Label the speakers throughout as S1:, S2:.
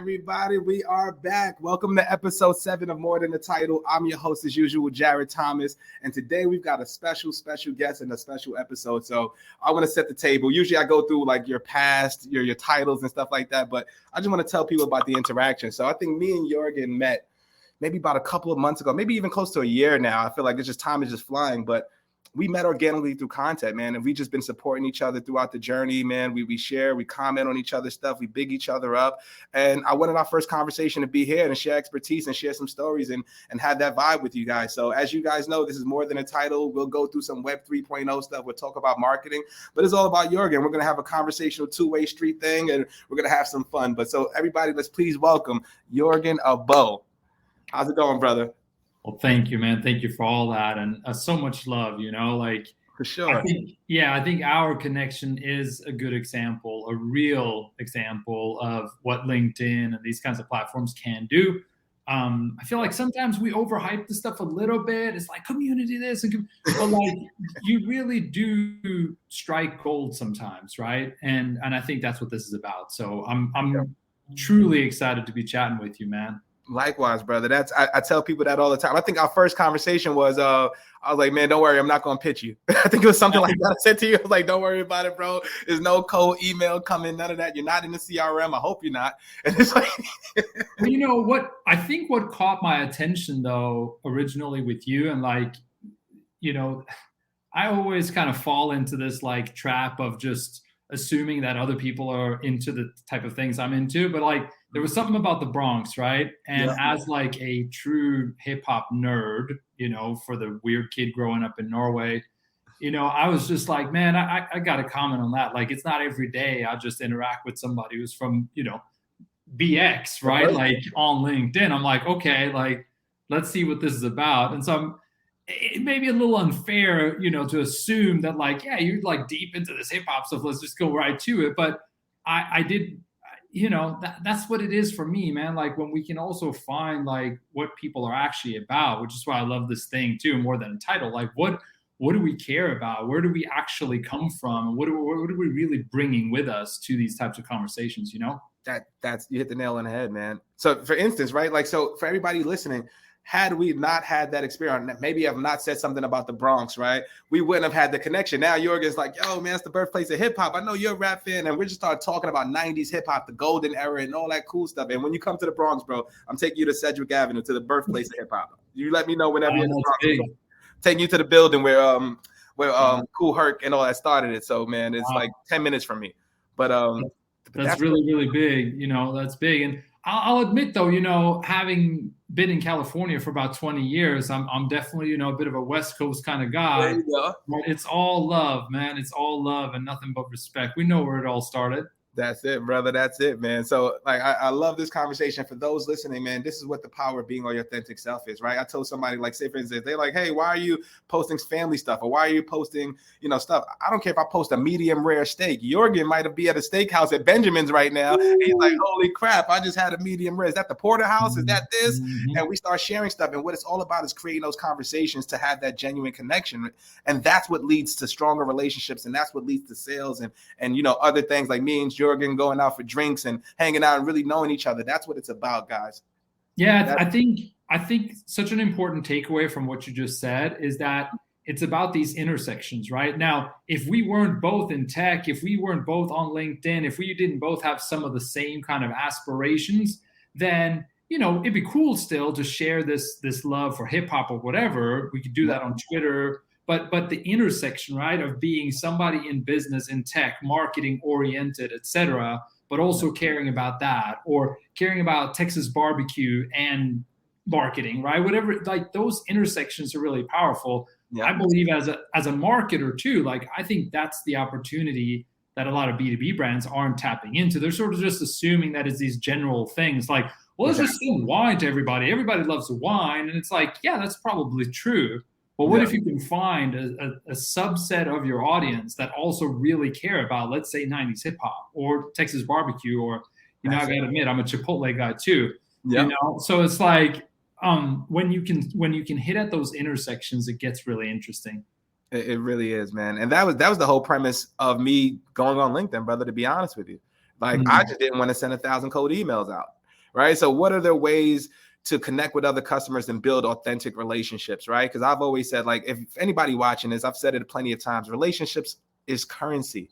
S1: everybody. We are back. Welcome to episode 7 of More Than the Title. I'm your host, as usual, Jared Thomas. And today we've got a special guest and a special episode. So I want to set the table. Usually I go through like your past, your titles and stuff like that. But I just want to tell people about the interaction. So I think me and Joergen met maybe about a couple of months ago, maybe even close to a year now. I feel like time is just flying. But we met organically through content, man. And we just been supporting each other throughout the journey, man. We share, we comment on each other's stuff. We big each other up. And I wanted our first conversation to be here and share expertise and share some stories and have that vibe with you guys. So as you guys know, this is More Than a Title. We'll go through some Web 3.0 stuff. We'll talk about marketing, but it's all about Joergen. We're going to have a conversational two-way street thing and we're going to have some fun. But so everybody, let's please welcome Joergen Aaboe. How's it going, brother?
S2: Well, thank you, man. Thank you for all that. And so much love, like
S1: for sure.
S2: I think our connection is a good example, a real example of what LinkedIn and these kinds of platforms can do. I feel like sometimes we overhype the stuff a little bit. It's like community this, but like you really do strike gold sometimes, right? And I think that's what this is about. So I'm truly excited to be chatting with you, man.
S1: Likewise, brother. I tell people that all the time. I think our first conversation was I was like, man, don't worry, I'm not gonna pitch you. I think it was something like that I said to you. I was like, don't worry about it, bro. There's no cold email coming, none of that. You're not in the CRM. I hope you're not. And it's like
S2: you know what? I think what caught my attention though, originally with you, and like, I always kind of fall into this like trap of just assuming that other people are into the type of things I'm into, but like there was something about the Bronx, right? And as like a true hip hop nerd, for the weird kid growing up in Norway, I was just like, man, I got to comment on that. Like, it's not every day I just interact with somebody who's from, BX, right? Like on LinkedIn. I'm like, okay, like, let's see what this is about. And so it may be a little unfair, to assume that like, yeah, you're like deep into this hip hop stuff. Let's just go right to it. But I did, that's what it is for me, man. Like when we can also find like what people are actually about, which is why I love this thing too, More Than a Title. Like what do we care about? Where do we actually come from? What are we really bringing with us to these types of conversations,
S1: That's you hit the nail on the head, man. So for instance, right? Like, so for everybody listening, had we not had that experience, maybe I've not said something about the Bronx, right? We wouldn't have had the connection. Now Joergen's like, yo, man, it's the birthplace of hip hop. I know you're a rap fan. And we just started talking about 90s hip hop, the golden era and all that cool stuff. And when you come to the Bronx, bro, I'm taking you to Sedgwick Avenue, to the birthplace of hip hop. You let me know whenever you're in the Bronx. Taking you to the building where Kool Herc and all that started it. So, man, it's like 10 minutes from me. But
S2: that's really, really big. That's big. And I'll admit, though, having been in California for about 20 years, I'm definitely, a bit of a West Coast kind of guy.
S1: There you go.
S2: It's all love, man. It's all love and nothing but respect. We know where it all started.
S1: That's it, brother. That's it, man. So like, I love this conversation. For those listening, man, this is what the power of being all your authentic self is, right? I told somebody, like, say for instance, they're like, hey, why are you posting family stuff? Or why are you posting, stuff? I don't care if I post a medium rare steak. Joergen might be at a steakhouse at Benjamin's right now. He's like, holy crap, I just had a medium rare. Is that the porterhouse? Is that this? Mm-hmm. And we start sharing stuff. And what it's all about is creating those conversations to have that genuine connection. And that's what leads to stronger relationships. And that's what leads to sales and other things like me and Joergen going out for drinks and hanging out and really knowing each other. That's what it's about, guys.
S2: Yeah, I think such an important takeaway from what you just said is that it's about these intersections, right? Now, if we weren't both in tech, if we weren't both on LinkedIn, if we didn't both have some of the same kind of aspirations, then it'd be cool still to share this love for hip hop or whatever. We could do that on Twitter. But the intersection, right, of being somebody in business, in tech, marketing oriented, etc., but also caring about that, or caring about Texas barbecue and marketing, right? Whatever, like those intersections are really powerful. Yeah. I believe as a marketer too, like I think that's the opportunity that a lot of B2B brands aren't tapping into. They're sort of just assuming that it's these general things like, well, let's just sell wine to everybody. Everybody loves wine. And it's like, yeah, that's probably true. But what if you can find a subset of your audience that also really care about, let's say, 90s hip hop or Texas barbecue, or, I got to admit, I'm a Chipotle guy too. Yep. So it's like when you can hit at those intersections, it gets really interesting.
S1: It really is, man. And that was the whole premise of me going on LinkedIn, brother, to be honest with you. Like, I just didn't want to send 1,000 cold emails out. right? So what are the ways to connect with other customers and build authentic relationships, right? Because I've always said, like, if anybody watching this, I've said it plenty of times, relationships is currency.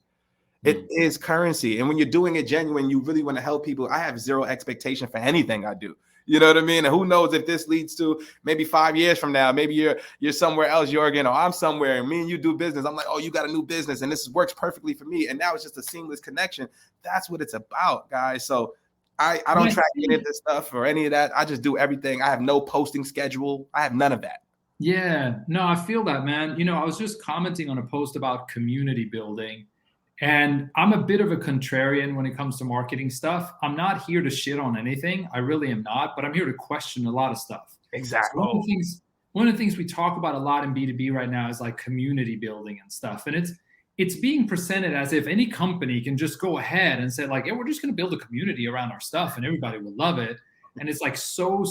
S1: It is currency. And when you're doing it genuine, you really want to help people. I have zero expectation for anything I do. You know what I mean? And who knows if this leads to maybe 5 years from now, maybe you're somewhere else, Joergen, or I'm somewhere, and me and you do business. I'm like, oh, you got a new business, and this works perfectly for me. And now it's just a seamless connection. That's what it's about, guys. So I don't track any of this stuff or any of that. I just do everything. I have no posting schedule. I have none of that.
S2: Yeah, no, I feel that, man. You know, I was just commenting on a post about community building, and I'm a bit of a contrarian when it comes to marketing stuff. I'm not here to shit on anything. I really am not, but I'm here to question a lot of stuff.
S1: Exactly.
S2: So one of the things we talk about a lot in B2B right now is like community building and stuff. And it's being presented as if any company can just go ahead and say like, yeah, we're just going to build a community around our stuff and everybody will love it. And it's like so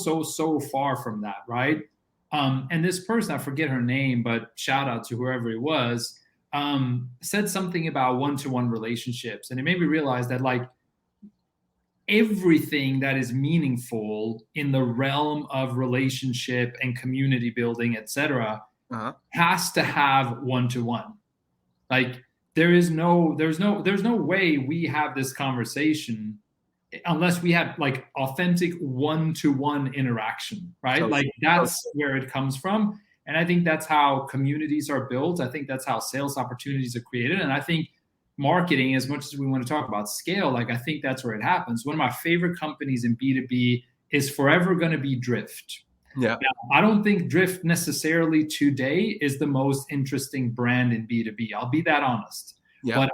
S2: far from that, right? And this person, I forget her name, but shout out to whoever it was, said something about one-to-one relationships. And it made me realize that like everything that is meaningful in the realm of relationship and community building, etc., has to have one-to-one. Like there's no way we have this conversation unless we have like authentic one-to-one interaction, right? Like that's where it comes from. And I think that's how communities are built. I think that's how sales opportunities are created. And I think marketing, as much as we want to talk about scale, like I think that's where it happens. One of my favorite companies in B2B is forever going to be Drift.
S1: Yeah.
S2: Now, I don't think Drift necessarily today is the most interesting brand in B2B. I'll be that honest. Yeah.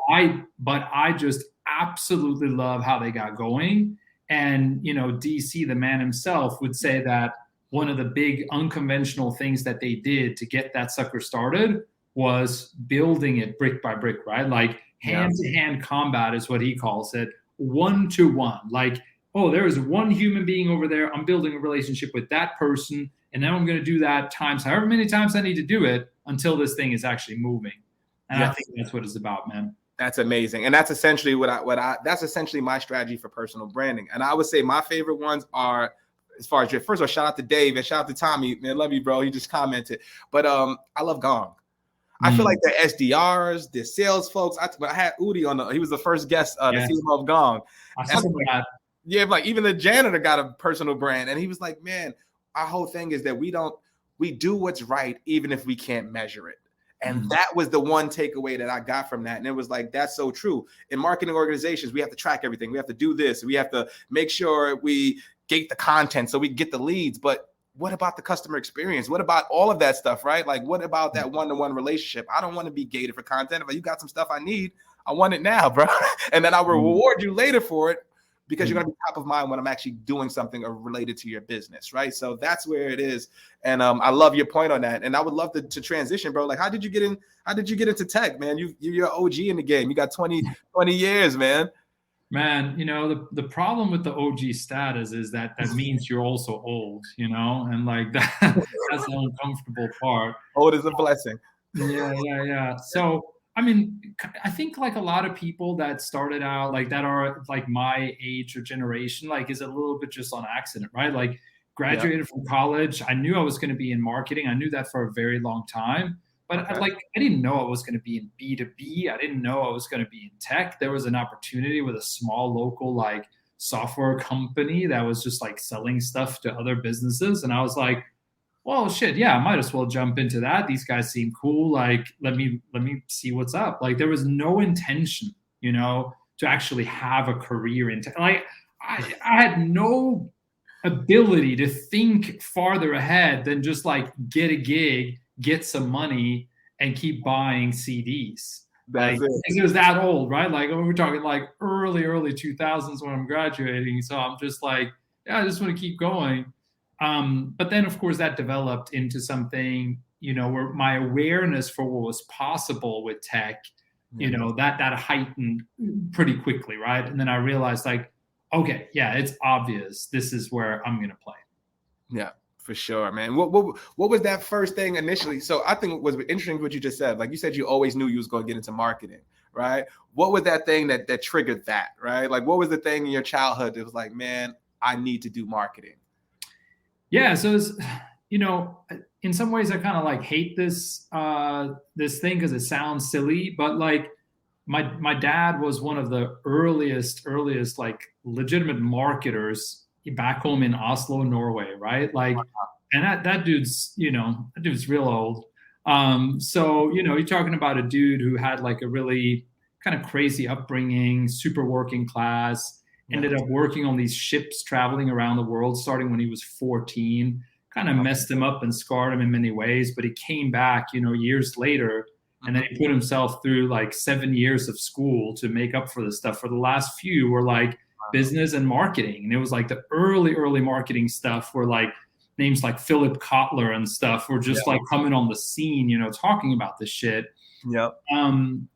S2: But I just absolutely love how they got going. And, you know, DC, the man himself, would say that one of the big unconventional things that they did to get that sucker started was building it brick by brick, right? Like hand-to-hand combat is what he calls it, one-to-one. Like, oh, there is one human being over there. I'm building a relationship with that person, and now I'm going to do that times however many times I need to do it until this thing is actually moving. And I think that's what it's about, man.
S1: That's amazing. And that's essentially that's essentially my strategy for personal branding. And I would say my favorite ones are, as far as Drift, first of all, shout out to Dave and shout out to Tommy. Man, love you, bro. He just commented. But I love Gong. I feel like the SDRs, the sales folks. I had Udi he was the first guest, the CMO of Gong.
S2: I saw that.
S1: Yeah, like even the janitor got a personal brand. And he was like, man, our whole thing is that we do what's right, even if we can't measure it. And that was the one takeaway that I got from that. And it was like, that's so true. In marketing organizations, we have to track everything. We have to do this. We have to make sure we gate the content so we get the leads. But what about the customer experience? What about all of that stuff, right? Like, what about that one-to-one relationship? I don't want to be gated for content. If you got some stuff I need, I want it now, bro. And then I will reward you later for it because you're going to be top of mind when I'm actually doing something related to your business, right? So that's where it is. And I love your point on that. And I would love to transition, bro. Like, how did you get into tech, man? You're an OG in the game. You got 20 years, man.
S2: Man, you know, the problem with the OG status is that means you're also old, you know, and like that's the uncomfortable part.
S1: Old is a blessing.
S2: Yeah. So, I mean, I think like a lot of people that started out like that are like my age or generation, like is a little bit just on accident, right? Like graduated from college. I knew I was going to be in marketing. I knew that for a very long time. But I didn't know I was going to be in B2B. I didn't know I was going to be in tech. There was an opportunity with a small local like software company that was just like selling stuff to other businesses. And I was like, well, shit, yeah, I might as well jump into that. These guys seem cool. Like, let me see what's up. Like there was no intention, you know, to actually have a career in tech. Like I had no ability to think farther ahead than just like get a gig, get some money, and keep buying CDs. Like it was that old, right? Like we're talking like early 2000s when I'm graduating. So I'm just like, yeah, I just want to keep going. But then of course that developed into something, you know, where my awareness for what was possible with tech, you know, that heightened pretty quickly, right? And then I realized like, okay, yeah, it's obvious. This is where I'm going to play.
S1: Yeah. For sure, man. What was that first thing initially? So I think it was interesting what you just said. Like you said, you always knew you was going to get into marketing, right? What was that thing that triggered that, right? Like what was the thing in your childhood that was like, man, I need to do marketing?
S2: Yeah. So it's, in some ways I kind of like hate this this thing because it sounds silly, but like my dad was one of the earliest like legitimate marketers back home in Oslo, Norway, right? Like, and that dude's real old. So you're talking about a dude who had like a really kind of crazy upbringing, super working class, ended up working on these ships traveling around the world starting when he was 14, kind of messed him up and scarred him in many ways, but he came back, years later, and then he put himself through like 7 years of school to make up for this stuff. For the last few were like business and marketing. And it was like the early marketing stuff where like names like Philip Kotler and stuff were just like coming on the scene, talking about this shit.
S1: Yep.
S2: And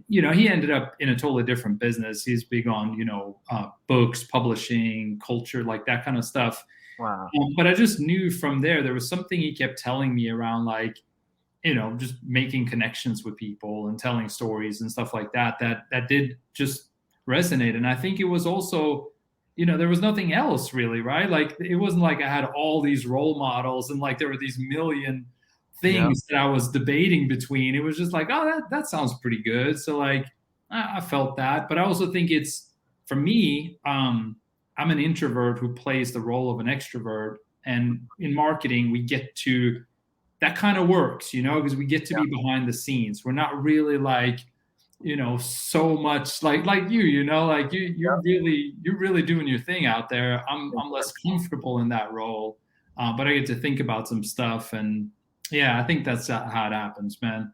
S2: he ended up in a totally different business. He's big on, books, publishing, culture, like that kind of stuff.
S1: Wow.
S2: But I just knew from there was something he kept telling me around like, just making connections with people and telling stories and stuff like that did just resonate. And I think it was also, there was nothing else really, right? Like it wasn't like I had all these role models and like there were these million things that I was debating between. It was just like, oh, that sounds pretty good. So like I felt that. But I also think it's, for me, I'm an introvert who plays the role of an extrovert. And in marketing, we get to, that kind of works, because we get to be behind the scenes. We're not really like, so much like you, like you're really doing your thing out there. I'm less comfortable in that role, but I get to think about some stuff. And yeah, I think that's how it happens, man.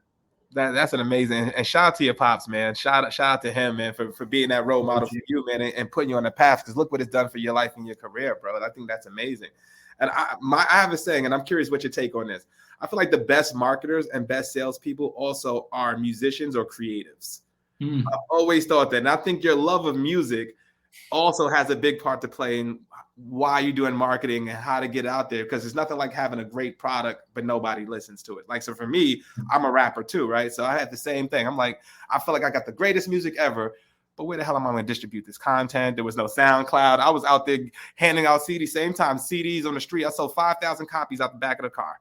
S1: That's an amazing, and shout out to your pops, man. Shout out to him, man, for being that role model for you, man, and putting you on the path. Because look what it's done for your life and your career, bro. I think that's amazing. And I have a saying, and I'm curious what your take on this. I feel like the best marketers and best salespeople also are musicians or creatives. I've always thought that. And I think your love of music also has a big part to play in why you're doing marketing and how to get out there. Because it's nothing like having a great product, but nobody listens to it. Like, so for me, I'm a rapper too, right? So I had the same thing. I'm like, I feel like I got the greatest music ever, but where the hell am I going to distribute this content? There was no SoundCloud. I was out there handing out CDs, same time CDs on the street. I sold 5,000 copies out the back of the car.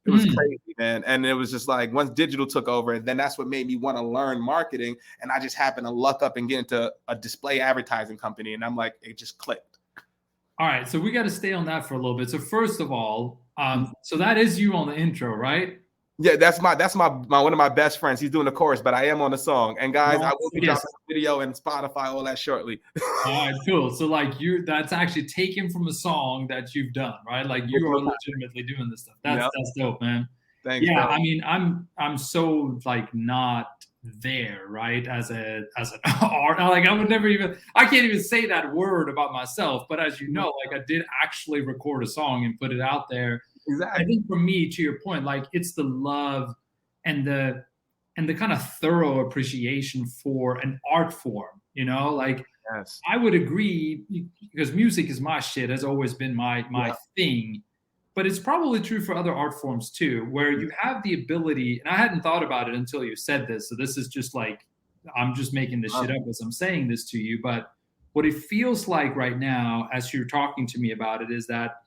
S1: It was crazy, man. And it was just like once digital took over, then that's what made me want to learn marketing. And I just happened to luck up and get into a display advertising company. And I'm like, it just clicked.
S2: All right. So we got to stay on that for a little bit. So first of all, so that is you on the intro, right?
S1: Yeah, that's my one of my best friends. He's doing the chorus, but I am on the song. And guys, I will be dropping a video and Spotify, all that shortly.
S2: All right, cool. So like that's actually taken from a song that you've done, right? Like you are legitimately doing this stuff. That's dope, man.
S1: Thanks.
S2: Yeah,
S1: bro.
S2: I mean, I'm so like not there, right? As an art, like I can't even say that word about myself. But as you know, like I did actually record a song and put it out there.
S1: Exactly.
S2: I think for me, to your point, like it's the love and the kind of thorough appreciation for an art form, like
S1: yes.
S2: I would agree because music is my shit, has always been my thing, but it's probably true for other art forms too, where you have the ability, and I hadn't thought about it until you said this. So this is just like, I'm just making this shit up as I'm saying this to you. But what it feels like right now, as you're talking to me about it, is that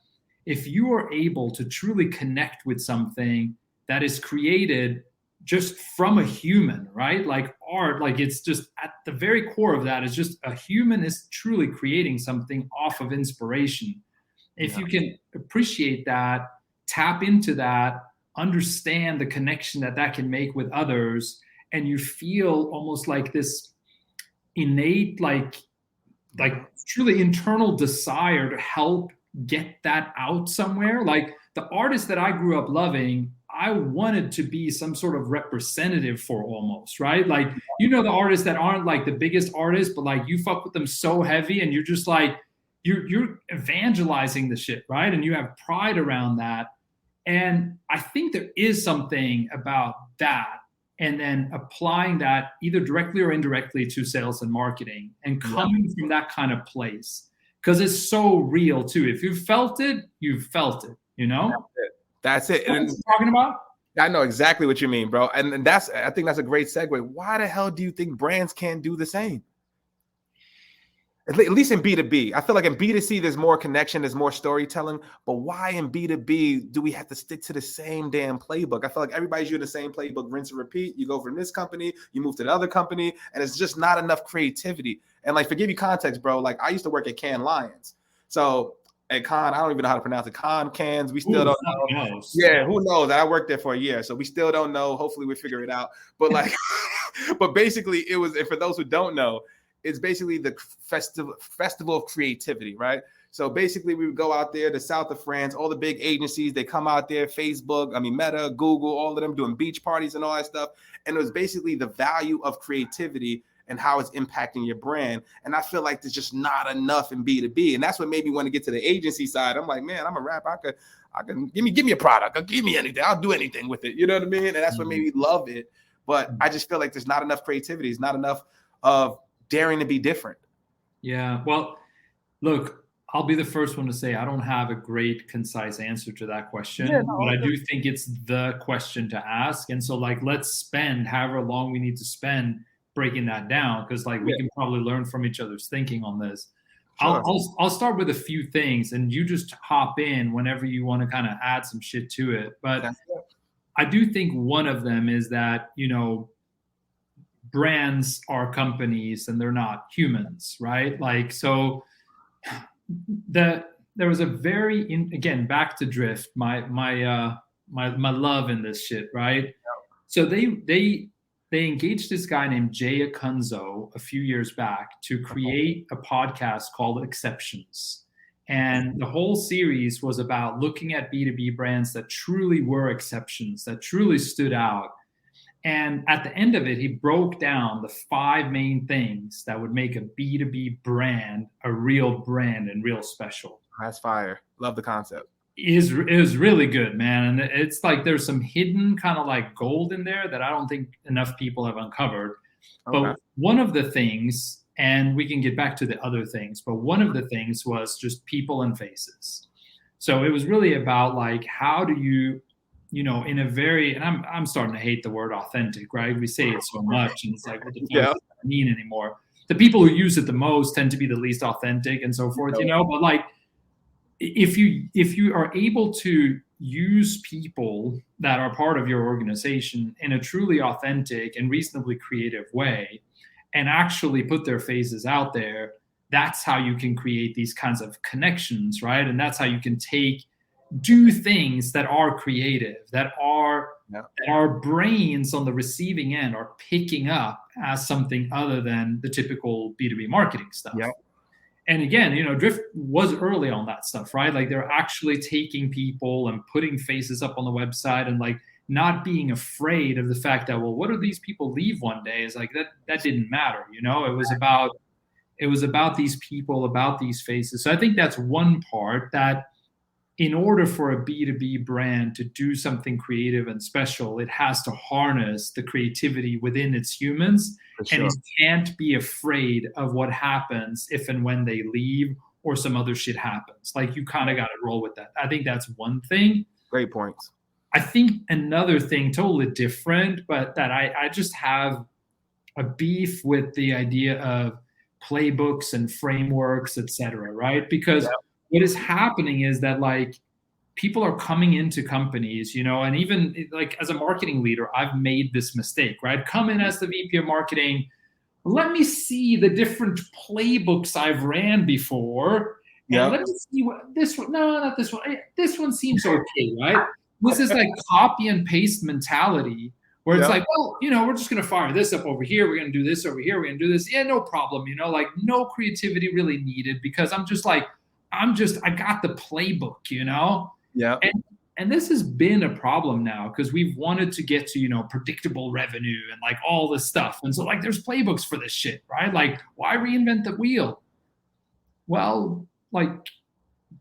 S2: if you are able to truly connect with something that is created just from a human, right? Like art, like it's just at the very core of that is just a human is truly creating something off of inspiration. If you can appreciate that, tap into that, understand the connection that can make with others, and you feel almost like this innate, like truly internal desire to help get that out somewhere. Like the artists that I grew up loving, I wanted to be some sort of representative for almost, right? Like, the artists that aren't like the biggest artists, but like you fuck with them so heavy and you're just like, you're evangelizing the shit, right? And you have pride around that. And I think there is something about that. And then applying that either directly or indirectly to sales and marketing and coming from that kind of place. Because it's so real too. If you felt it, you've felt it,
S1: That's it.
S2: What are you talking about?
S1: I know exactly what you mean, bro. And I think that's a great segue. Why the hell do you think brands can't do the same? At least in B2B. I feel like in B2C, there's more connection, there's more storytelling. But why in B2B do we have to stick to the same damn playbook? I feel like everybody's using the same playbook, rinse and repeat. You go from this company, you move to the other company, and it's just not enough creativity. And like, to give you context, bro, like I used to work at Cannes Lions. So at Cannes, I don't even know how to pronounce it. Cannes, we still don't know. Yeah, who knows? I worked there for a year, so we still don't know. Hopefully we figure it out. But like, but basically it was, and for those who don't know, it's basically the festival of creativity, right? So basically we would go out there, the south of France, all the big agencies, they come out there, Facebook, Meta, Google, all of them doing beach parties and all that stuff. And it was basically the value of creativity and how it's impacting your brand. And I feel like there's just not enough in B2B. And that's what made me want to get to the agency side. I'm like, man, I'm a rapper. I can give me a product. Or give me anything. I'll do anything with it. You know what I mean? And that's what made me love it. But I just feel like there's not enough creativity. It's not enough of daring to be different.
S2: Yeah. Well, look, I'll be the first one to say I don't have a great, concise answer to that question, but I do think it's the question to ask. And so, like, let's spend however long we need to spend breaking that down, because like we can probably learn from each other's thinking on this. Sure. I'll start with a few things, and you just hop in whenever you want to kind of add some shit to it. But I do think one of them is that, you know, brands are companies and they're not humans, right? Like, so there was a very, again, back to Drift, my love in this shit, right? So they engaged this guy named Jay Akunzo a few years back to create a podcast called Exceptions. And the whole series was about looking at B2B brands that truly were exceptions, that truly stood out. And at the end of it, he broke down the 5 main things that would make a B2B brand a real brand and real special.
S1: That's fire. Love the concept.
S2: It was really good, man. And it's like there's some hidden kind of like gold in there that I don't think enough people have uncovered. Okay. But one of the things, and we can get back to the other things, but one of the things was just people and faces. So it was really about like, how do you know, in a very, and I'm starting to hate the word authentic, right? We say it so much, and it's like, what the fuck does that mean anymore? The people who use it the most tend to be the least authentic and so forth, you know. But like, if you are able to use people that are part of your organization in a truly authentic and reasonably creative way, and actually put their faces out there, that's how you can create these kinds of connections, right? And that's how you can do things that are creative, that our brains on the receiving end are picking up as something other than the typical B2B marketing stuff. Yep. And again, you know, Drift was early on that stuff, right? Like they're actually taking people and putting faces up on the website and like not being afraid of the fact that, well, what do these people leave one day? Is like that didn't matter, you know? It was about these people, about these faces. So I think that's one part, that in order for a B2B brand to do something creative and special, it has to harness the creativity within its humans. Sure. And it can't be afraid of what happens if and when they leave or some other shit happens. Like, you kind of got to roll with that. I think that's one thing.
S1: Great points.
S2: I think another thing, totally different, but that I just have a beef with the idea of playbooks and frameworks, et cetera, right? Because what is happening is that like people are coming into companies, you know, and even like as a marketing leader, I've made this mistake, right? Come in as the VP of marketing. Let me see the different playbooks I've ran before. And let me see what this one. No, not this one. This one seems okay, right? This is like copy and paste mentality where it's like, well, you know, we're just going to fire this up over here. We're going to do this over here. We're going to do this. Yeah, no problem. You know, like no creativity really needed, because I got the playbook, you know? Yeah. And this has been a problem now because we've wanted to get to, you know, predictable revenue and like all this stuff. And so like there's playbooks for this shit, right? Like, why reinvent the wheel? Well, like,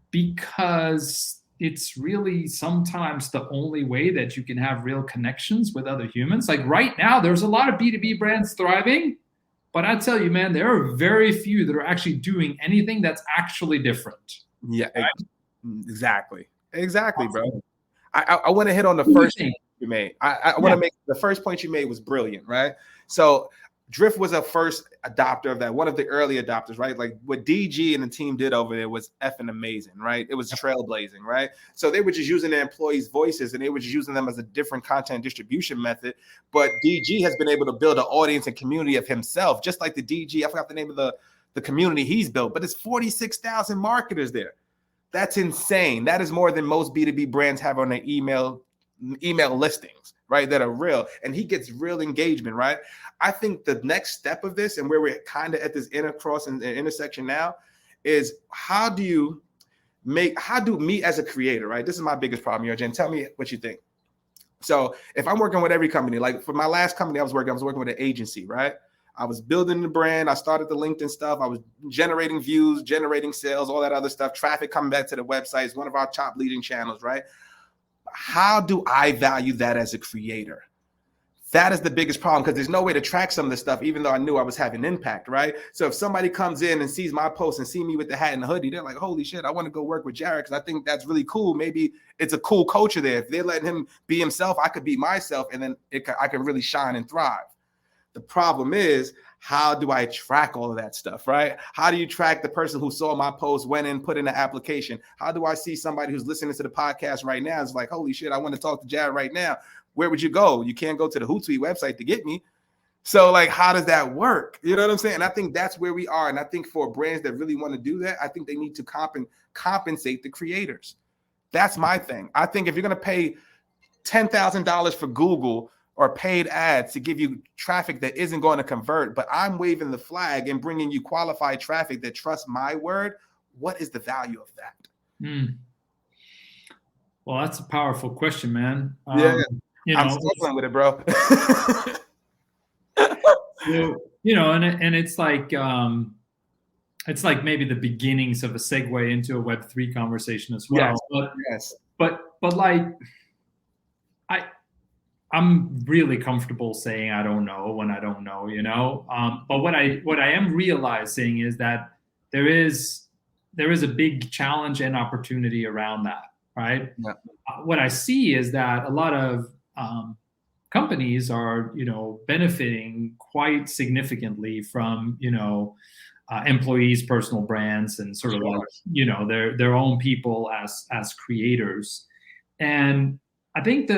S2: because it's really sometimes the only way that you can have real connections with other humans. Like right now, there's a lot of B2B brands thriving. But I tell you, man, there are very few that are actually doing anything that's actually different.
S1: Yeah, right? Exactly, bro. I want to hit on the first point you made. I want to make the first point you made was brilliant, right? So Drift was a first adopter of that, one of the early adopters, right? Like what DG and the team did over there was effing amazing, right? It was trailblazing, right? So they were just using their employees' voices and they were just using them as a different content distribution method. But DG has been able to build an audience and community of himself, just like the DG. I forgot the name of the community he's built, but it's 46,000 marketers there. That's insane. That is more than most B2B brands have on their email listings, right? That are real. And he gets real engagement, right? I think the next step of this, and where we're kind of at this intersection now, is how do me as a creator, right? This is my biggest problem, Joergen. Tell me what you think. So if I'm working with every company, like for my last company I was working with an agency, right? I was building the brand. I started the LinkedIn stuff. I was generating views, generating sales, all that other stuff, traffic coming back to the website. It's one of our top leading channels, right? How do I value that as a creator? That is the biggest problem, because there's no way to track some of this stuff, even though I knew I was having impact, right? So if somebody comes in and sees my post and see me with the hat and the hoodie, they're like, holy shit, I want to go work with Jared because I think that's really cool. Maybe it's a cool culture there. If they're letting him be himself, I could be myself, and then I can really shine and thrive. The problem is, how do I track all of that stuff, right? How do you track the person who saw my post, went in, put in the application? How do I see somebody who's listening to the podcast right now is like, holy shit, I want to talk to Jared right now. Where would you go? You can't go to the Hootsuite website to get me. So like, how does that work? You know what I'm saying? And I think that's where we are. And I think for brands that really want to do that, I think they need to compensate the creators. That's my thing. I think if you're going to pay $10,000 for Google or paid ads to give you traffic that isn't going to convert, but I'm waving the flag and bringing you qualified traffic that trusts my word, what is the value of that?
S2: Well, that's a powerful question, man.
S1: I'm struggling with it, bro.
S2: And it's like maybe the beginnings of a segue into a Web3 conversation as well.
S1: Yes.
S2: But like, I'm really comfortable saying I don't know when I don't know, But what I am realizing is that there is a big challenge and opportunity around that, right? Yeah. What I see is that a lot of companies are, benefiting quite significantly from, employees' personal brands and sort of like, their own people as creators. And I think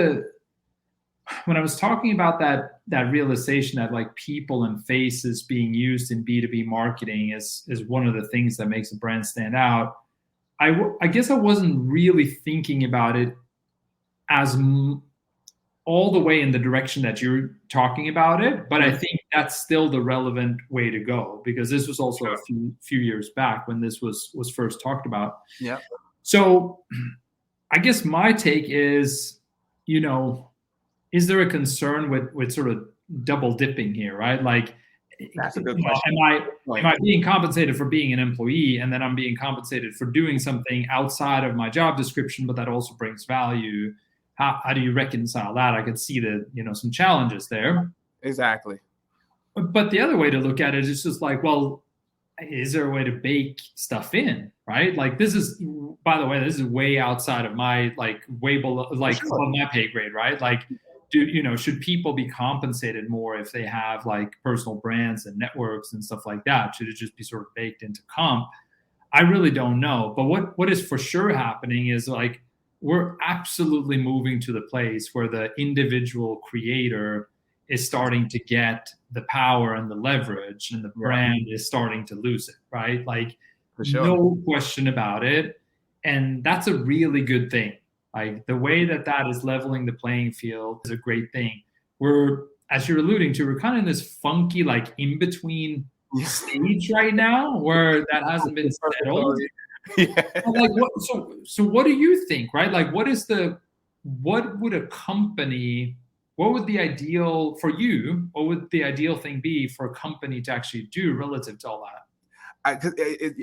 S2: when I was talking about that realization that like people and faces being used in B2B marketing is one of the things that makes a brand stand out, I guess I wasn't really thinking about it as all the way in the direction that you're talking about it, but I think that's still the relevant way to go, because this was also a few years back when this was first talked about.
S1: Yeah.
S2: So I guess my take is, is there a concern with sort of double dipping here, right? Like,
S1: that's a good question.
S2: Am I being compensated for being an employee, and then I'm being compensated for doing something outside of my job description, but that also brings value? How do you reconcile that? I could see some challenges there.
S1: Exactly.
S2: But the other way to look at it is just like, well, is there a way to bake stuff in, right? Like this is, by the way, this is way outside of my way below, above my pay grade, right? Like, should people be compensated more if they have like personal brands and networks and stuff like that? Should it just be sort of baked into comp? I really don't know. But what is for sure happening is like, we're absolutely moving to the place where the individual creator is starting to get the power and the leverage, and the brand is starting to lose it, right? Like, for sure. No question about it. And that's a really good thing. Like, the way that is leveling the playing field is a great thing. We're, as you're alluding to, we're kind of in this funky, like, in-between stage right now where that hasn't been settled.
S1: Yeah.
S2: Like, so what do you think, right? Like, what would the ideal for you, what would the ideal thing be for a company to actually do relative to all that?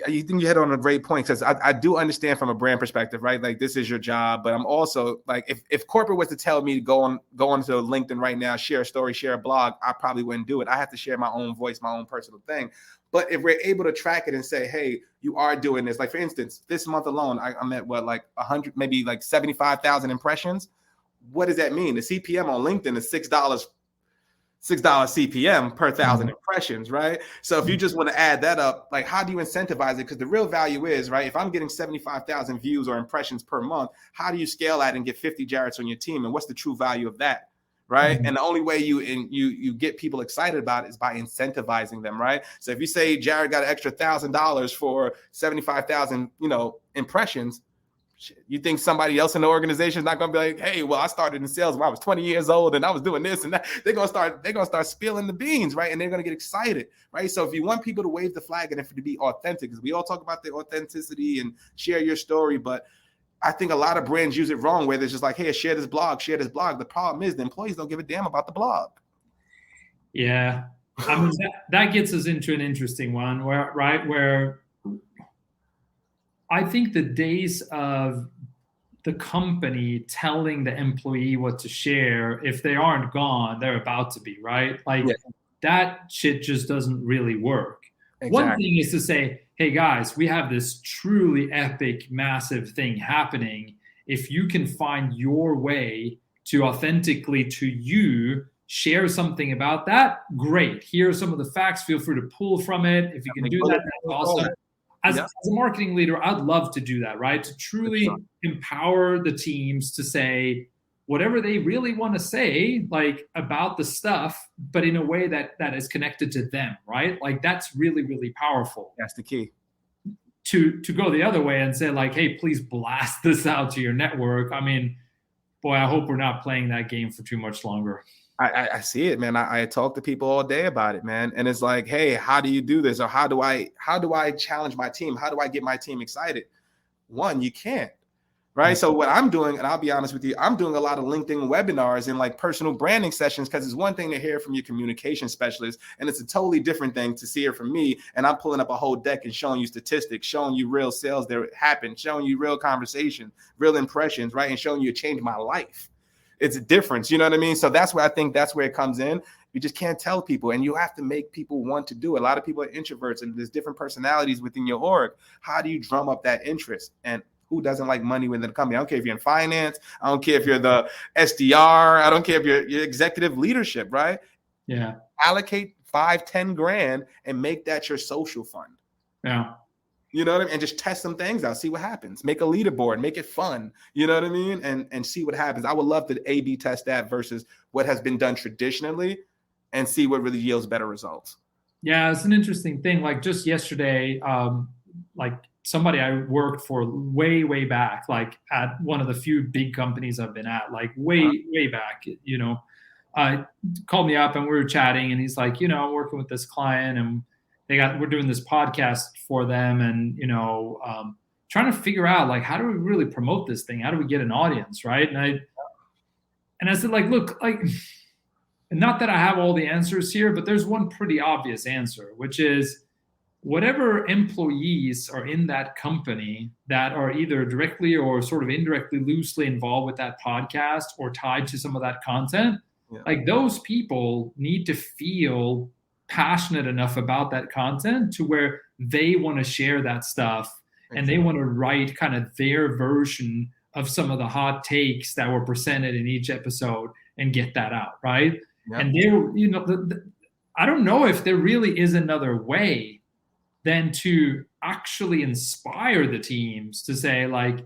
S1: You think you hit on a great point, because I do understand from a brand perspective, right? Like, this is your job, but I'm also like, if corporate was to tell me to go onto LinkedIn right now, share a story, share a blog, I probably wouldn't do it. I have to share my own voice, my own personal thing. But if we're able to track it and say, hey, you are doing this, like for instance, this month alone, I'm at like 100, maybe like 75,000 impressions. What does that mean? The CPM on LinkedIn is $6 $6 CPM per 1,000 impressions, right? So if you just want to add that up, like how do you incentivize it? Because the real value is, right, if I'm getting 75,000 views or impressions per month, how do you scale that and get 50 Jarretts on your team? And what's the true value of that? Right. And the only way you get people excited about it is by incentivizing them. Right. So if you say Jarrett got an extra $1,000 for 75,000, impressions, you think somebody else in the organization is not going to be like, hey, well, I started in sales when I was 20 years old and I was doing this and that. They're going to start spilling the beans, right? And they're going to get excited, right? So if you want people to wave the flag and for it to be authentic, because we all talk about the authenticity and share your story, but I think a lot of brands use it wrong, where they're just like, hey, share this blog. The problem is the employees don't give a damn about the blog.
S2: Yeah. I mean, that gets us into an interesting one where I think the days of the company telling the employee what to share, if they aren't gone, they're about to be, right? Like that shit just doesn't really work. Exactly. One thing is to say, hey guys, we have this truly epic, massive thing happening. If you can find your way to authentically to you share something about that, great. Here are some of the facts. Feel free to pull from it. If you can do that, that's awesome. As a marketing leader, I'd love to do that, right? To truly empower the teams to say whatever they really want to say, like about the stuff, but in a way that is connected to them, right? Like that's really, really powerful.
S1: That's the key.
S2: To go the other way and say like, hey, please blast this out to your network. I mean, boy, I hope we're not playing that game for too much longer.
S1: I see it, man. I talk to people all day about it, man. And it's like, hey, how do you do this? Or how do I challenge my team? How do I get my team excited? One, you can't, right? So what I'm doing, and I'll be honest with you, I'm doing a lot of LinkedIn webinars and like personal branding sessions, because it's one thing to hear from your communication specialist, and it's a totally different thing to see it from me. And I'm pulling up a whole deck and showing you statistics, showing you real sales that happened, showing you real conversation, real impressions, right? And showing you it changed my life. It's a difference, you know what I mean? So that's where I think that's where it comes in. You just can't tell people, and you have to make people want to do it. A lot of people are introverts, and there's different personalities within your org. How do you drum up that interest? And who doesn't like money within the company? I don't care if you're in finance. I don't care if you're the SDR. I don't care if you're executive leadership, right?
S2: Yeah.
S1: Allocate 5-10 grand and make that your social fund.
S2: Yeah.
S1: You know what I mean? And just test some things out, see what happens. Make a leaderboard, make it fun. You know what I mean? And see what happens. I would love to A/B test that versus what has been done traditionally and see what really yields better results.
S2: Yeah, it's an interesting thing. Like just yesterday, like somebody I worked for way back, like at one of the few big companies I've been at, like way back, called me up and we were chatting, and he's like, I'm working with this client and we're doing this podcast for them, and trying to figure out like how do we really promote this thing? How do we get an audience, right? And I said, like, look, like, not that I have all the answers here, but there's one pretty obvious answer, which is whatever employees are in that company that are either directly or sort of indirectly, loosely involved with that podcast or tied to some of that content, like those people need to feel passionate enough about that content to where they want to share that stuff and they want to write kind of their version of some of the hot takes that were presented in each episode and get that out, right? Yep. And I don't know if there really is another way than to actually inspire the teams to say, like,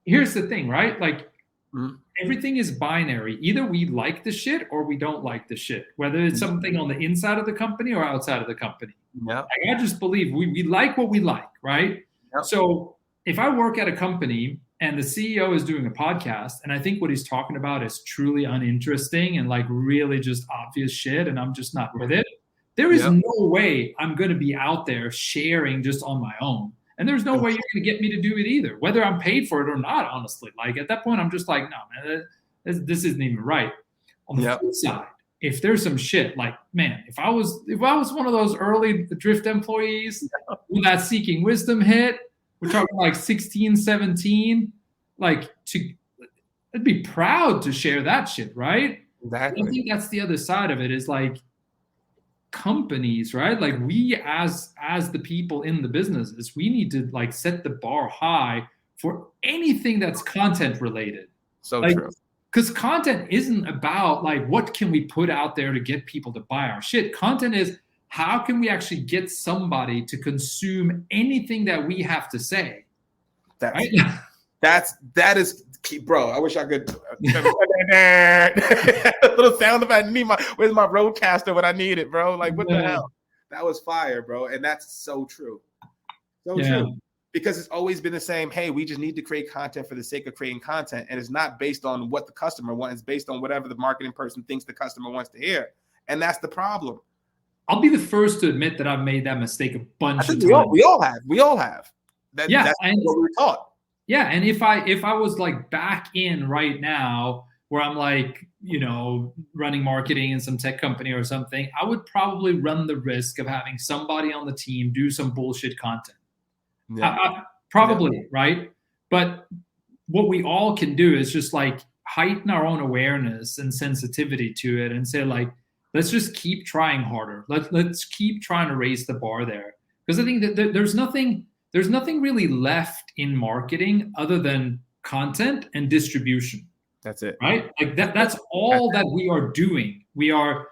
S2: here's the thing, right? Like, everything is binary. Either we like the shit or we don't like the shit, whether it's something on the inside of the company or outside of the company.
S1: Yep.
S2: I just believe we like what we like, right? Yep. So if I work at a company and the CEO is doing a podcast and I think what he's talking about is truly uninteresting and like really just obvious shit and I'm just not with it, there is no way I'm going to be out there sharing just on my own. And there's no way you're going to get me to do it either, whether I'm paid for it or not, honestly. Like at that point, I'm just like, no, man, this isn't even right. On the flip side, if there's some shit, like, man, if I was one of those early Drift employees when that Seeking Wisdom hit, we're talking like 16, 17, like I'd be proud to share that shit, right?
S1: Exactly.
S2: I think that's the other side of it is like, companies, right? Like we as the people in the businesses, we need to like set the bar high for anything that's content related.
S1: So
S2: like,
S1: true.
S2: because content isn't about like what can we put out there to get people to buy our shit. Content is how can we actually get somebody to consume anything that we have to say.
S1: That's
S2: right?
S1: that is key, bro. I wish I could a little sound effect. Where's my roadcaster when I need it, bro? Like what the hell? That was fire, bro. And that's so true. So true. Because it's always been the same. Hey, we just need to create content for the sake of creating content. And it's not based on what the customer wants. It's based on whatever the marketing person thinks the customer wants to hear. And that's the problem.
S2: I'll be the first to admit that I've made that mistake a bunch of times.
S1: We all have. That's what we were taught.
S2: Yeah, and if I was like back in right now where I'm like, running marketing in some tech company or something, I would probably run the risk of having somebody on the team do some bullshit content. Yeah. Probably, right? But what we all can do is just like heighten our own awareness and sensitivity to it and say like, let's just keep trying harder. Let's keep trying to raise the bar there. Because I think that there's nothing really left in marketing other than content and distribution.
S1: That's it.
S2: Right? Like that's all that we are doing. We are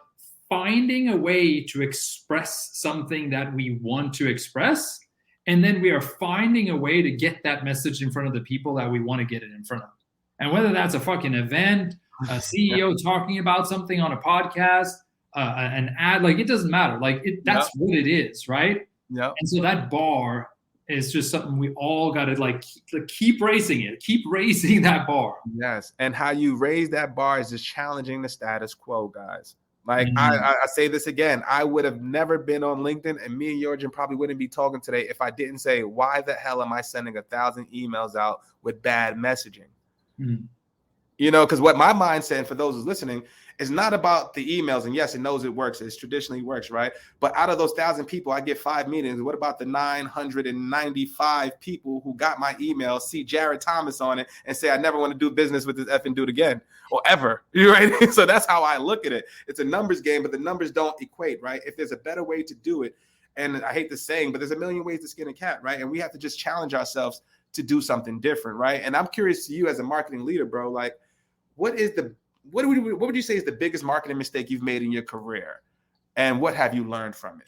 S2: finding a way to express something that we want to express. And then we are finding a way to get that message in front of the people that we want to get it in front of. And whether that's a fucking event, a CEO talking about something on a podcast, an ad, like it doesn't matter. Like that's what it is, right?
S1: Yeah.
S2: And so that bar is just something we all got to like keep raising it, keep raising that bar.
S1: Yes. And how you raise that bar is just challenging the status quo, guys. Like I say this again, I would have never been on LinkedIn, and me and Joergen probably wouldn't be talking today if I didn't say, why the hell am I sending 1,000 emails out with bad messaging? Because what my mindset, and for those who's listening, is not about the emails. And yes, it knows it works. It traditionally works, right? But out of those 1,000 people, I get 5 meetings. What about the 995 people who got my email, see Jared Thomas on it, and say, I never want to do business with this effing dude again or ever? Right? So that's how I look at it. It's a numbers game, but the numbers don't equate, right? If there's a better way to do it, and I hate the saying, but there's a million ways to skin a cat, right? And we have to just challenge ourselves to do something different, right? And I'm curious to you as a marketing leader, bro, like what would you say is the biggest marketing mistake you've made in your career? And what have you learned from it?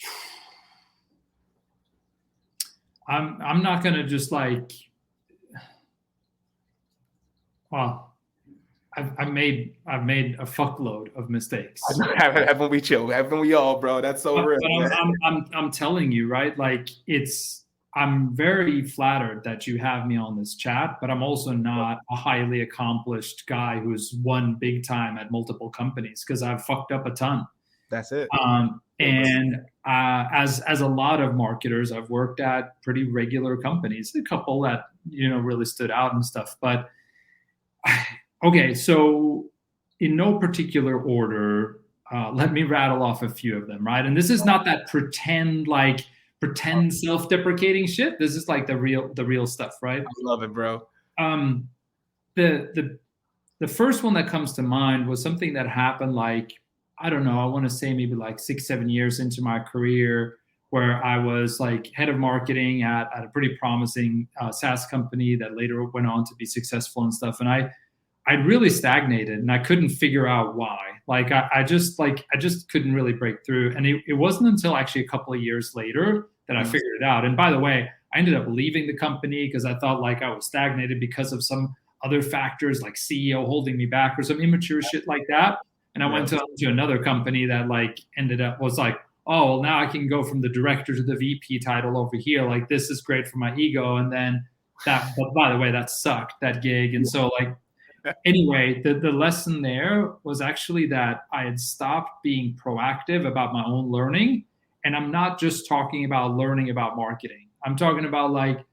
S2: I'm not going to just like, well, I've made a fuckload of mistakes.
S1: Haven't we, Joe? Haven't we all, bro? That's so real.
S2: But I'm telling you, right? Like I'm very flattered that you have me on this chat, but I'm also not a highly accomplished guy who's won big time at multiple companies because I've fucked up a ton.
S1: That's it.
S2: And as a lot of marketers, I've worked at pretty regular companies, a couple that, really stood out and stuff. But okay, so in no particular order, let me rattle off a few of them, right? And this is not that pretend self-deprecating shit. This is like the real stuff, right?
S1: I love it, bro.
S2: The first one that comes to mind was something that happened like, I don't know, I want to say maybe like 6-7 years into my career, where I was like head of marketing at a pretty promising SaaS company that later went on to be successful and stuff. And I'd really stagnated and I couldn't figure out why. Like I just couldn't really break through. And it wasn't until actually a couple of years later that I figured it out. And by the way, I ended up leaving the company because I thought like I was stagnated because of some other factors like CEO holding me back or some immature shit like that. And I went to another company that like was like, oh, well, now I can go from the director to the VP title over here. Like this is great for my ego. And then but by the way, that sucked, that gig. And so like, anyway, the lesson there was actually that I had stopped being proactive about my own learning. And I'm not just talking about learning about marketing. I'm talking about like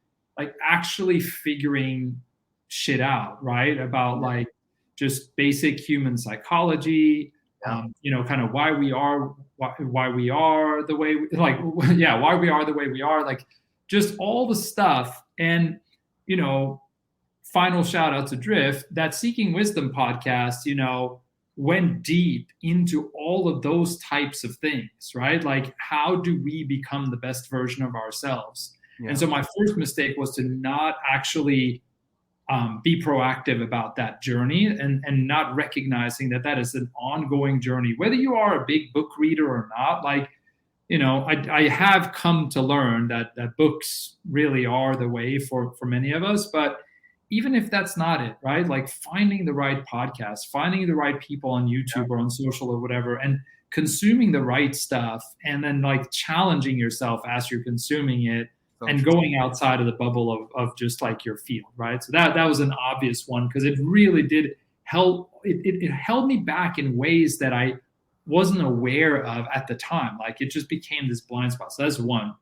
S2: actually figuring shit out, right? About like just basic human psychology, kind of why we are the way why we are the way we are, like just all the stuff. And, final shout out to Drift, that Seeking Wisdom podcast, went deep into all of those types of things, right? Like, how do we become the best version of ourselves? Yeah. And so my first mistake was to not actually be proactive about that journey, and not recognizing that that is an ongoing journey, whether you are a big book reader or not. Like, I have come to learn that books really are the way for many of us. But even if that's not it, right? Like finding the right podcast, finding the right people on YouTube or on social or whatever, and consuming the right stuff, and then like challenging yourself as you're consuming it, and going outside of the bubble of just like your field, right? So that was an obvious one, because it really did help. It held me back in ways that I wasn't aware of at the time. Like it just became this blind spot. So that's one.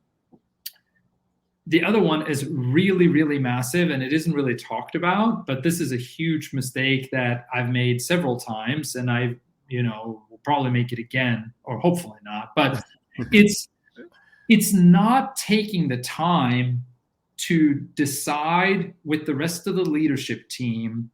S2: The other one is really, really massive, and it isn't really talked about, but this is a huge mistake that I've made several times, and I, will probably make it again, or hopefully not. But it's not taking the time to decide with the rest of the leadership team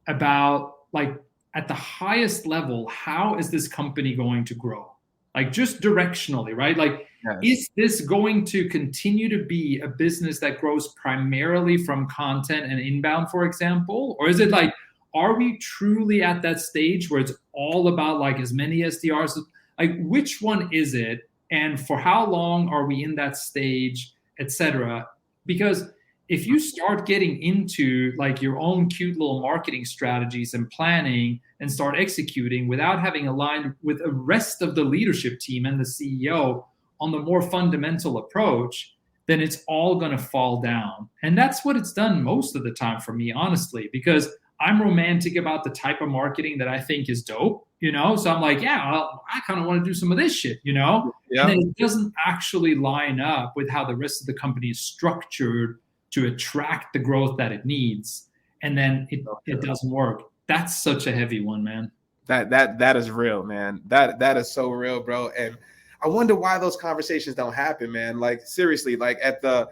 S2: about, like, at the highest level, how is this company going to grow? Like just directionally, right? Like, is this going to continue to be a business that grows primarily from content and inbound, for example? Or is it like, are we truly at that stage where it's all about like as many SDRs? Like, which one is it? And for how long are we in that stage, et cetera? Because if you start getting into like your own cute little marketing strategies and planning and start executing without having aligned with the rest of the leadership team and the CEO on the more fundamental approach, then it's all going to fall down. And that's what it's done most of the time for me, honestly, because I'm romantic about the type of marketing that I think is dope, So I'm like, I kind of want to do some of this shit, Yeah. And then it doesn't actually line up with how the rest of the company is structured to attract the growth that it needs. And then it doesn't work. That's such a heavy one, man.
S1: That is real, man. That is so real, bro. And I wonder why those conversations don't happen, man. Like seriously, like at the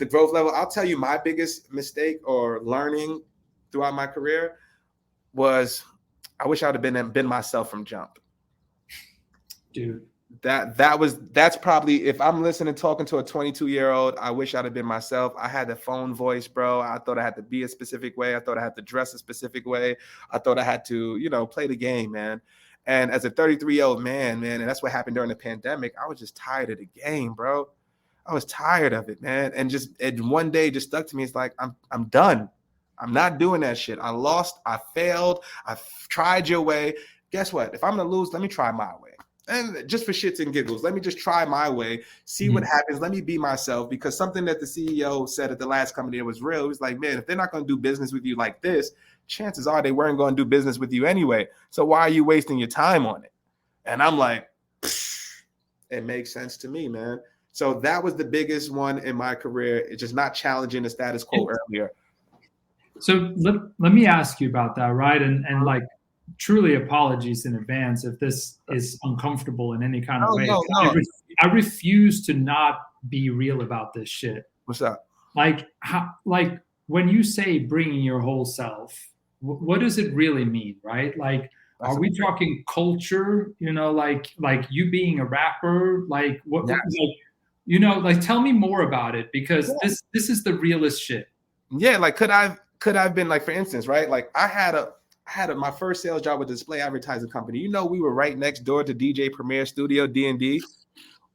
S1: growth level, I'll tell you my biggest mistake or learning throughout my career was I wish I would have been myself from jump.
S2: Dude.
S1: That's probably, if I'm listening, talking to a 22-year-old, I wish I'd have been myself. I had the phone voice, bro. I thought I had to be a specific way. I thought I had to dress a specific way. I thought I had to, play the game, man. And as a 33-year-old man, and that's what happened during the pandemic, I was just tired of the game, bro. I was tired of it, man. And one day just stuck to me. It's like, I'm done. I'm not doing that shit. I lost. I failed. I tried your way. Guess what? If I'm going to lose, let me try my way. And just for shits and giggles, let me just try my way, see what happens. Let me be myself, because something that the CEO said at the last company that was real. He was like, man, if they're not going to do business with you like this, chances are they weren't going to do business with you anyway. So why are you wasting your time on it? And I'm like, it makes sense to me, man. So that was the biggest one in my career. It's just not challenging the status quo earlier.
S2: So let me ask you about that, right? And like, truly apologies in advance if this is uncomfortable in any kind of way.
S1: No.
S2: I refuse to not be real about this shit.
S1: What's up?
S2: Like when you say bringing your whole self, what does it really mean, right? Like, are we talking culture? Like you being a rapper, like what? Yes. Like tell me more about it, because this is the realest shit.
S1: Yeah, like could I've been like, for instance, right? Like I had my first sales job with a display advertising company. We were right next door to DJ Premier Studio, D&D.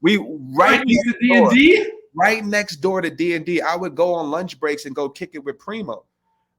S1: Right next door to D&D. I would go on lunch breaks and go kick it with Primo.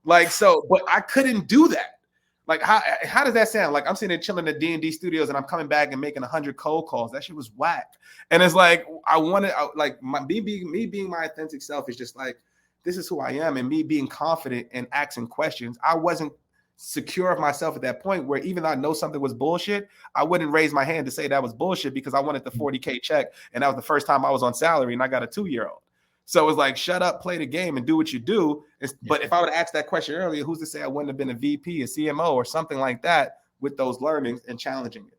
S1: Like, so, but I couldn't do that. Like, how does that sound? Like I'm sitting there chilling at D&D studios and I'm coming back and making 100 cold calls. That shit was whack. And it's like, me being my authentic self is just like, this is who I am. And me being confident and asking questions. I wasn't secure of myself at that point where even though I know something was bullshit, I wouldn't raise my hand to say that was bullshit because I wanted the 40K check. And that was the first time I was on salary and I got a 2-year-old. So it was like, shut up, play the game and do what you do. But if I would have asked that question earlier, who's to say I wouldn't have been a VP, a CMO or something like that with those learnings and challenging it.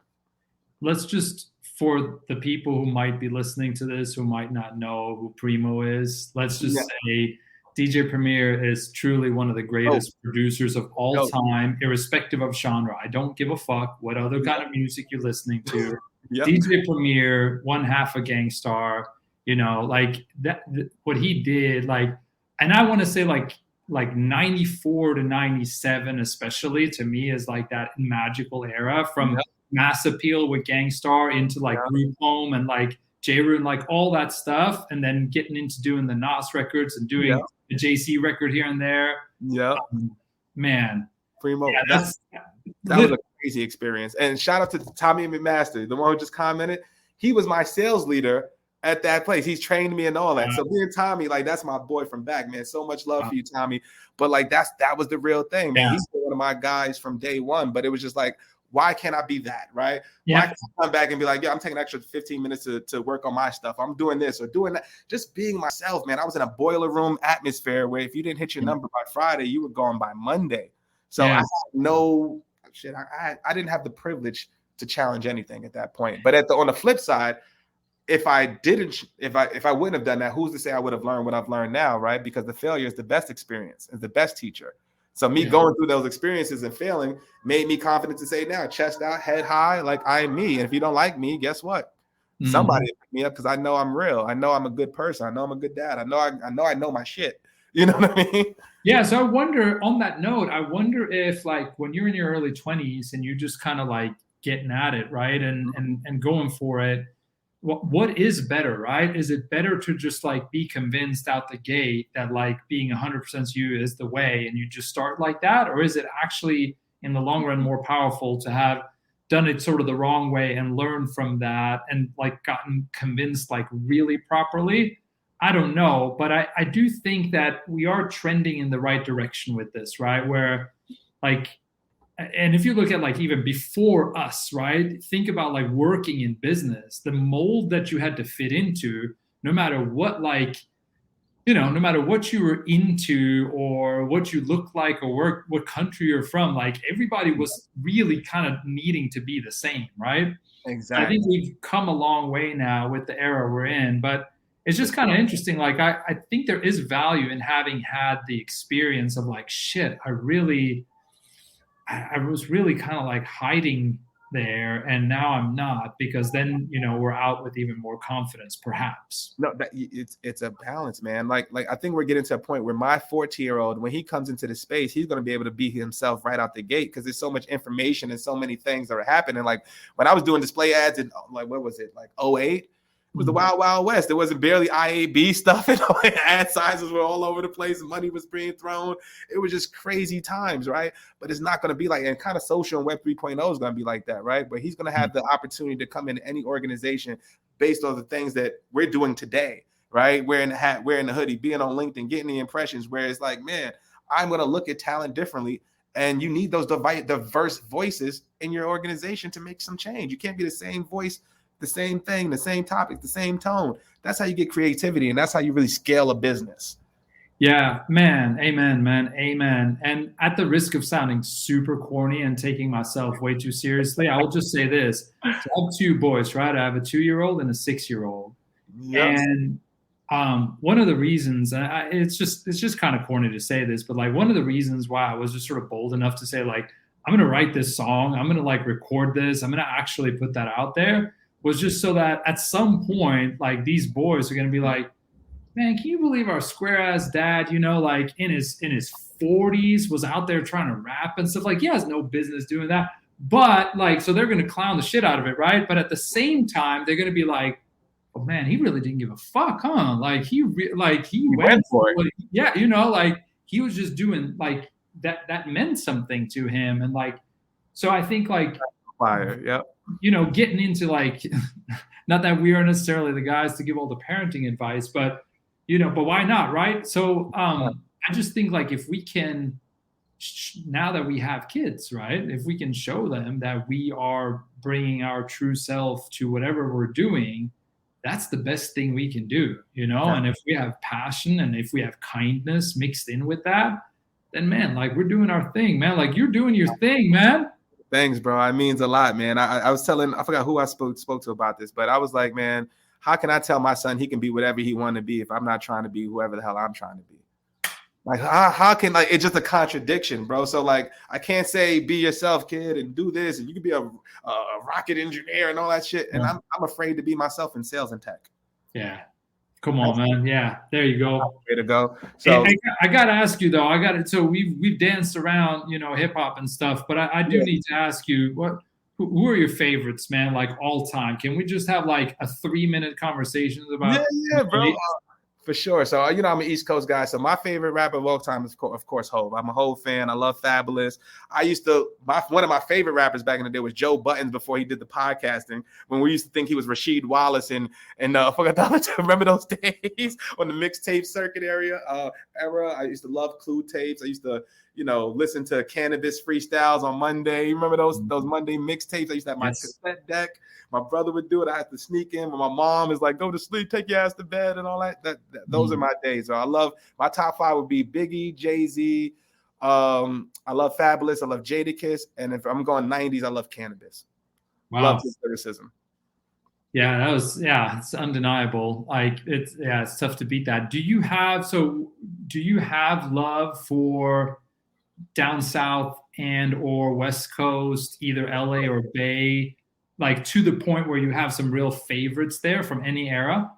S2: Let's just, for the people who might be listening to this, who might not know who Primo is, let's just say DJ Premier is truly one of the greatest producers of all time, irrespective of genre. I don't give a fuck what other kind of music you're listening to. DJ Premier, one half a gangstar, like that. What he did, like, and I want to say, like, like 94 to 97, especially to me, is like that magical era from Mass Appeal with Gangstar into like Group Home and like J-Rune, like all that stuff. And then getting into doing the Nas records and doing the JC record here and there.
S1: Yeah.
S2: Man.
S1: Primo. Yeah, that was a crazy experience. And shout out to Tommy McMaster, the one who just commented. He was my sales leader at that place. He's trained me and all that. So me and Tommy, like, that's my boy from back, man. So much love for you, Tommy. But like, that was the real thing, man. He's one of my guys from day one. But it was just like, why can't I be that, right? Why can't I come back and be like, yeah, I'm taking an extra 15 minutes to work on my stuff. I'm doing this or doing that. Just being myself, man. I was in a boiler room atmosphere where if you didn't hit your number by Friday, you were gone by Monday. So I had no shit. I didn't have the privilege to challenge anything at that point. But on the flip side, if I wouldn't have done that, who's to say I would have learned what I've learned now, right? Because the failure is the best experience, is the best teacher. So me going through those experiences and failing made me confident to say now, chest out, head high, like I am me. And if you don't like me, guess what? Somebody pick me up because I know I'm real. I know I'm a good person. I know I'm a good dad. I know my shit. You know what I mean?
S2: Yeah. So I wonder, on that note, I wonder if like when you're in your early 20s and you're just kind of like getting at it, right? And going for it, what is better, right? Is it better to just like be convinced out the gate that like being 100% you is the way and you just start like that? Or is it actually in the long run more powerful to have done it sort of the wrong way and learned from that and like gotten convinced like really properly? I don't know, but I do think that we are trending in the right direction with this, right? Where like, and if you look at like even before us, right, think about like working in business, the mold that you had to fit into, no matter what, like, you know, no matter what you were into or what you look like or what country you're from, like everybody was really kind of needing to be the same, right?
S1: Exactly.
S2: I think we've come a long way now with the era we're in, but it's just kind of interesting. Like, I think there is value in having had the experience of like, shit, I was really kind of like hiding there, and now I'm not, because then, you know, we're out with even more confidence, perhaps.
S1: No, it's a balance, man. Like I think we're getting to a point where my 14-year-old, when he comes into the space, he's going to be able to be himself right out the gate because there's so much information and so many things that are happening. Like when I was doing display ads in like, what was it, like 08? It was the Wild Wild West. There wasn't barely IAB stuff, and ad sizes were all over the place. Money was being thrown. It was just crazy times, right? But it's not going to be like, and kind of social and Web 3.0 is going to be like that, right? But he's going to have the opportunity to come into any organization based on the things that we're doing today, right? Wearing the hat, wearing the hoodie, being on LinkedIn, getting the impressions, where it's like, man, I'm going to look at talent differently. And you need those diverse voices in your organization to make some change. You can't be the same voice, the same thing, the same topic, the same tone. That's how you get creativity, and that's how you really scale a business.
S2: Yeah, man. Amen, man. Amen. And at the risk of sounding super corny and taking myself way too seriously, I will just say this. So I have two boys, right? I have a 2-year-old and a 6-year-old. Yep. And one of the reasons, and it's just kind of corny to say this, but like one of the reasons why I was just sort of bold enough to say like, I'm going to write this song, I'm going to like record this, I'm going to actually put that out there, was just so that at some point, like these boys are going to be like, man, can you believe our square ass dad, you know, like in his 40s was out there trying to rap and stuff. Like he has no business doing that. But like, so they're going to clown the shit out of it, right? But at the same time, they're going to be like, oh man, he really didn't give a fuck, huh? Like he went for it. Yeah, you know, like he was just doing like that meant something to him. And like, so I think like
S1: fire, yep.
S2: You know, getting into like, not that we are necessarily the guys to give all the parenting advice, but you know, but why not, right? So I just think like if we can, now that we have kids, right? If we can show them that we are bringing our true self to whatever we're doing, that's the best thing we can do, you know? Yeah. And if we have passion and if we have kindness mixed in with that, then man, like we're doing our thing, man. Like you're doing your thing, man.
S1: Thanks, bro. It means a lot, man. I was telling, I forgot who I spoke to about this, but I was like, man, how can I tell my son he can be whatever he want to be if I'm not trying to be whoever the hell I'm trying to be? Like, how can, like, it's just a contradiction, bro. So like, I can't say be yourself, kid, and do this, and you can be a rocket engineer and all that shit. And I'm afraid to be myself in sales and tech.
S2: Yeah, Come on, man. Yeah, there you go.
S1: Way to go. So
S2: I gotta ask you though. So we've danced around, hip hop and stuff, but I do need to ask you who are your favorites, man? Like all time. Can we just have like a 3-minute conversation about?
S1: Yeah, bro. For sure. So, I'm an East Coast guy. So my favorite rapper of all time is, of course, Hov. I'm a Hov fan. I love Fabulous. One of my favorite rappers back in the day was Joe Buttons before he did the podcasting, when we used to think he was Rasheed Wallace and I forgot to remember those days on the mixtape circuit era. I used to love Clue tapes. I used to, listen to Cannabis freestyles on Monday. You remember those Monday mixtapes? I used to have my cassette deck. My brother would do it. I had to sneak in. But my mom is like, go to sleep, take your ass to bed and all that. Those are my days. So I love, my top 5 would be Biggie, Jay-Z. I love Fabulous. I love Jadakiss. And if I'm going 90s, I love Cannabis.
S2: Wow.
S1: Love his lyricism.
S2: Yeah, it's undeniable. Like it's tough to beat that. Do you have love for down south and or West Coast, either LA or Bay, like to the point where you have some real favorites there from any era?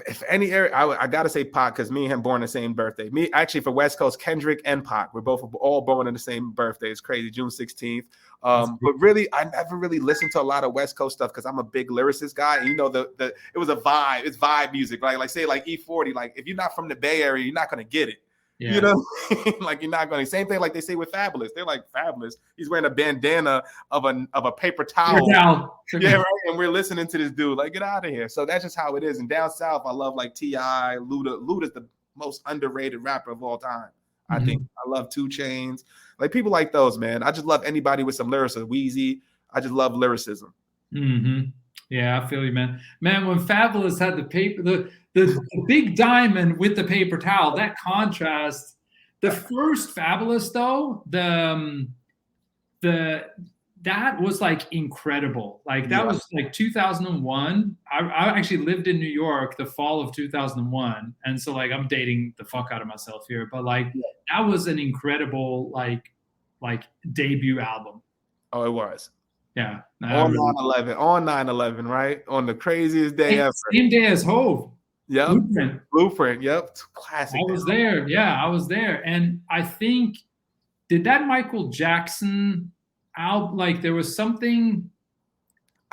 S1: If any era, I gotta say Pac, because me and him born the same birthday. Me actually for West Coast, Kendrick and Pac, we're both all born on the same birthday. It's crazy, June 16th. But really, I never really listened to a lot of West Coast stuff because I'm a big lyricist guy. And it was a vibe. It's vibe music, right? Like say like E40. Like if you're not from the Bay Area, you're not gonna get it. Yeah. Like you're not going to. Same thing like they say with Fabulous. They're like, Fabulous, he's wearing a bandana of a paper towel. Yeah, right. And we're listening to this dude. Like, get out of here. So that's just how it is. And down south, I love like T.I., Luda. Luda's the most underrated rapper of all time. I think. I love 2 Chainz. Like people like those, man. I just love anybody with some lyricism. Wheezy. I just love lyricism.
S2: Yeah, I feel you, man. Man, when Fabulous had the paper, the big diamond with the paper towel, that contrast. The first Fabulous though, that was like incredible. Like that was like 2001. I actually lived in New York the fall of 2001, and so like I'm dating the fuck out of myself here, but like that was an incredible like debut album.
S1: Oh, it was.
S2: Yeah.
S1: On 9/11, right? On the craziest day ever.
S2: Same day as Hov.
S1: Yep. Blueprint. Yep. Classic.
S2: I was there. Yeah, I was there. And I think, did that Michael Jackson album, like there was something.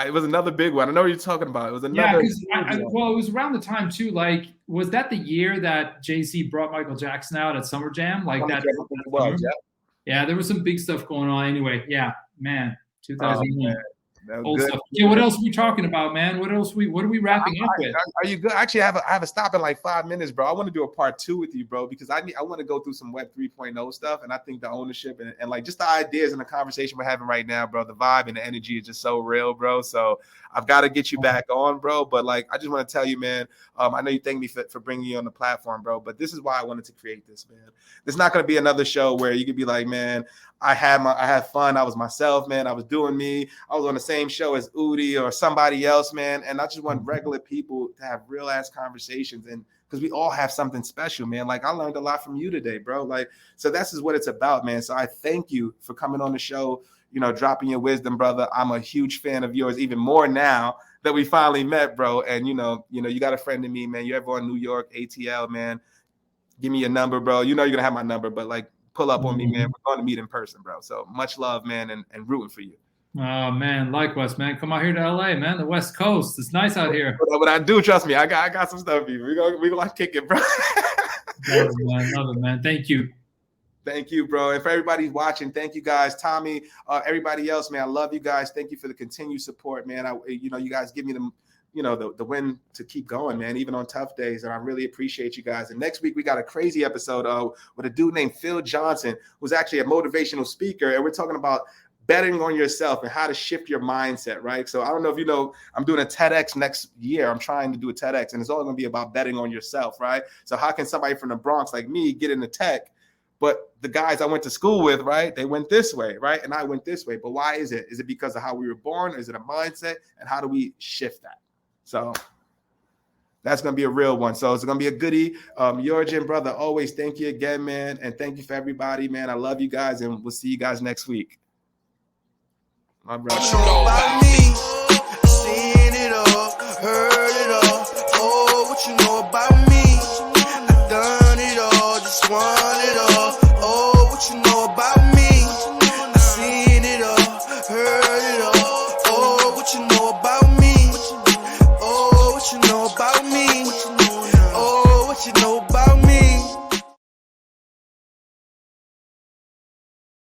S1: It was another big one. I know what you're talking about. It was another.
S2: Yeah, it was around the time too. Like, was that the year that Jay-Z brought Michael Jackson out at Summer Jam? Like that. Yeah, there was some big stuff going on. Anyway, yeah, man. 2001. Old stuff. Yeah, what else are we talking about, man? What are we wrapping up with?
S1: Are you good? Actually, I have a stop in like 5 minutes, bro. I want to do a part 2 with you, bro, because I want to go through some Web 3.0 stuff, and I think the ownership and like just the ideas and the conversation we're having right now, bro, the vibe and the energy is just so real, bro. So I've got to get you back on, bro. But like, I just want to tell you, man, I know you thank me for bringing you on the platform, bro, but this is why I wanted to create this, man. There's not going to be another show where you could be like, man, I had fun. I was myself, man. I was doing me. I was on the same show as Udi or somebody else, man. And I just want regular people to have real ass conversations, and because we all have something special, man. Like I learned a lot from you today, bro. Like, so this is what it's about, man. So I thank you for coming on the show, dropping your wisdom, brother. I'm a huge fan of yours, even more now that we finally met, bro. And you got a friend in me, man. You ever on New York, ATL, man? Give me your number, bro. You're gonna have my number, but like, pull up on me, man. We're going to meet in person, bro. So much love, man, and rooting for you.
S2: Oh, man. Likewise, man. Come out here to LA, man. The West Coast. It's nice out here.
S1: But I do, trust me. I got some stuff for you. We're gonna kick it, bro.
S2: Love it, man. Thank you.
S1: Thank you, bro. And for everybody watching, thank you guys. Tommy, everybody else, man. I love you guys. Thank you for the continued support, man. You guys give me the win to keep going, man, even on tough days. And I really appreciate you guys. And next week, we got a crazy episode with a dude named Phil Johnson, who's actually a motivational speaker. And we're talking about betting on yourself and how to shift your mindset, right? So I don't know if you know, I'm doing a TEDx next year. I'm trying to do a TEDx, and it's all going to be about betting on yourself, right? So how can somebody from the Bronx like me get into tech? But the guys I went to school with, right, they went this way, right? And I went this way. But why is it? Is it because of how we were born? Is it a mindset? And how do we shift that? So that's going to be a real one. So it's going to be a goodie. Joergen, brother, always thank you again, man. And thank you for everybody, man. I love you guys, and we'll see you guys next week. My brother.
S3: Seen it all, heard it all. Oh, what you know about